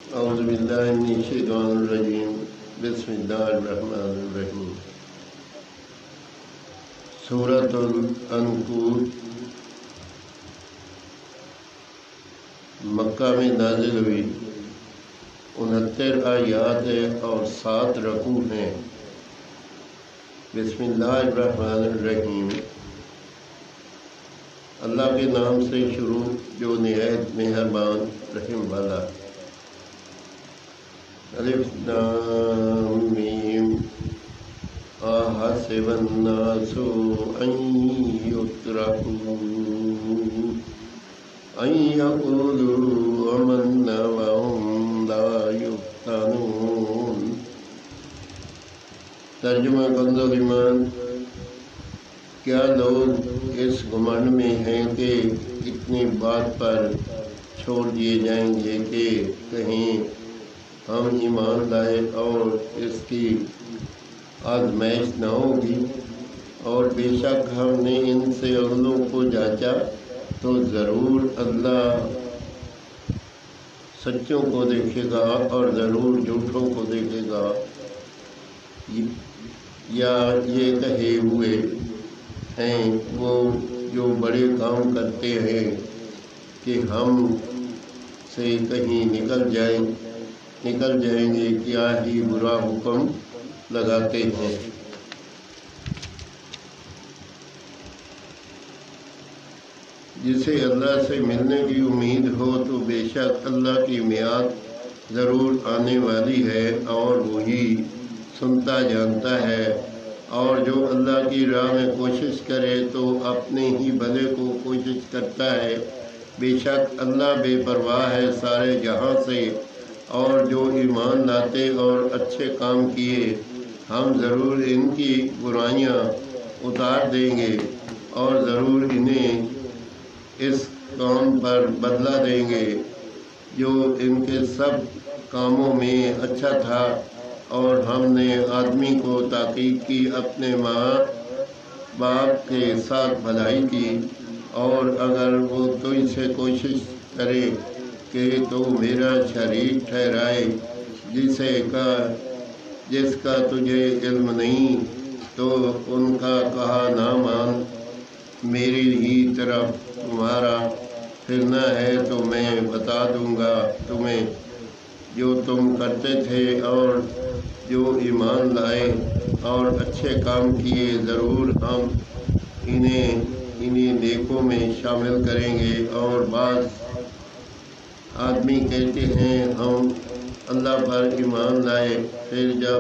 اعوذ باللہ من الشیطان الرجیم بسم اللہ الرحمن الرحیم۔ سورۃ العنکبوت مکہ میں نازل ہوئی، 69 آیات اور 7 رکوع ہیں۔ بسم اللہ الرحمن الرحیم، اللہ کے نام سے شروع جو نہایت مہربان رحم والا۔ الف لام میم، احسب الناس ان یترکوا ان یقولوا آمنا وهم لا یفتنون۔ ترجمہ کنز ایمان۔ کیا لوگ اس گمنڈ میں ہیں کہ اتنی بات پر چھوڑ دیے جائیں گے کہ کہیں ہم ایمان لائے اور اس کی آزمائش نہ ہوگی، اور بے شک ہم نے ان سے عقلوں کو جانچا تو ضرور اللہ سچوں کو دیکھے گا اور ضرور جھوٹوں کو دیکھے گا۔ یا یہ کہے ہوئے ہیں وہ جو بڑے کام کرتے ہیں کہ ہم سے کہیں نکل جائیں گے، کیا ہی برا حکم لگاتے ہیں۔ جسے اللہ سے ملنے کی امید ہو تو بے شک اللہ کی میعاد ضرور آنے والی ہے، اور وہی سنتا جانتا ہے۔ اور جو اللہ کی راہ میں کوشش کرے تو اپنے ہی بھلے کو کوشش کرتا ہے۔ بے شک اللہ بے پرواہ ہے سارے جہاں سے، اور جو ایمان لاتے اور اچھے کام کیے ہم ضرور ان کی برائیاں اتار دیں گے، اور ضرور انہیں اس کام پر بدلہ دیں گے جو ان کے سب کاموں میں اچھا تھا۔ اور ہم نے آدمی کو تاکید کی اپنے ماں باپ کے ساتھ بھلائی کی، اور اگر وہ تجھ سے کوشش کرے کہ تو میرا شریک ٹھہرائے جس کا تجھے علم نہیں، تو ان کا کہا نہ مان۔ میری ہی طرف تمہارا پھرنا ہے تو میں بتا دوں گا تمہیں جو تم کرتے تھے، اور جو ایمان لائے اور اچھے کام کیے ضرور ہم انہیں نیکوں میں شامل کریں گے۔ اور بعض آدمی کہتے ہیں ہم اللہ پر ایمان لائے، پھر جب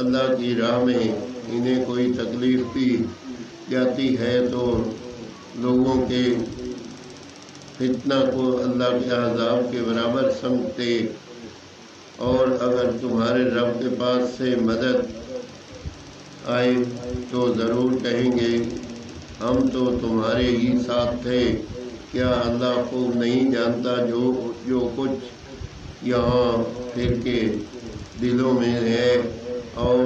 اللہ کی راہ میں انہیں کوئی تکلیف دی جاتی ہے تو لوگوں کے فتنہ کو اللہ کے عذاب کے برابر سمجھتے، اور اگر تمہارے رب کے پاس سے مدد آئے تو ضرور کہیں گے ہم تو تمہارے ہی ساتھ تھے۔ کیا اللہ خوب نہیں جانتا جو کچھ یہاں پھر کے دلوں میں ہے؟ اور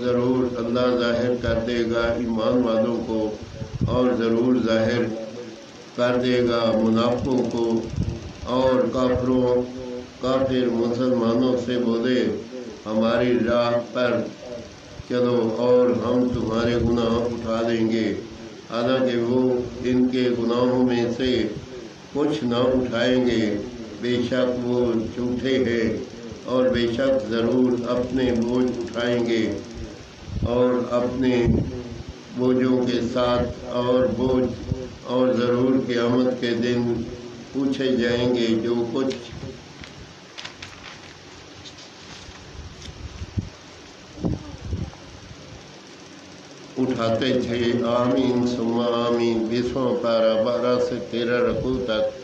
ضرور اللہ ظاہر کر دے گا ایمان والوں کو، اور ضرور ظاہر کر دے گا منافقوں کو۔ اور کافر مسلمانوں سے بولے ہماری راہ پر چلو اور ہم تمہارے گناہ اٹھا دیں گے، حالانکہ وہ ان کے گناہوں میں سے کچھ نہ اٹھائیں گے۔ بے شک وہ جھوٹے ہیں، اور بے شک ضرور اپنے بوجھ اٹھائیں گے، اور اپنے بوجھوں کے ساتھ اور ضرور قیامت کے دن پوچھے جائیں گے جو کچھ اٹھاتے تھے۔ آمین ثم آمین۔ 20واں پارہ 12 سے 13 رکوع تک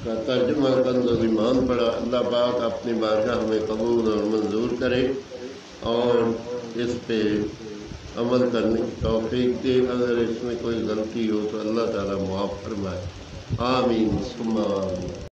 کا ترجمہ کنز ایمان پڑھا۔ اللہ پاک اپنی بارگاہ میں قبول اور منظور کرے اور اس پہ عمل کرنے کی توفیق دے۔ اگر اس میں کوئی غلطی ہو تو اللہ تعالیٰ معاف فرمائے۔ آمین ثم آمین۔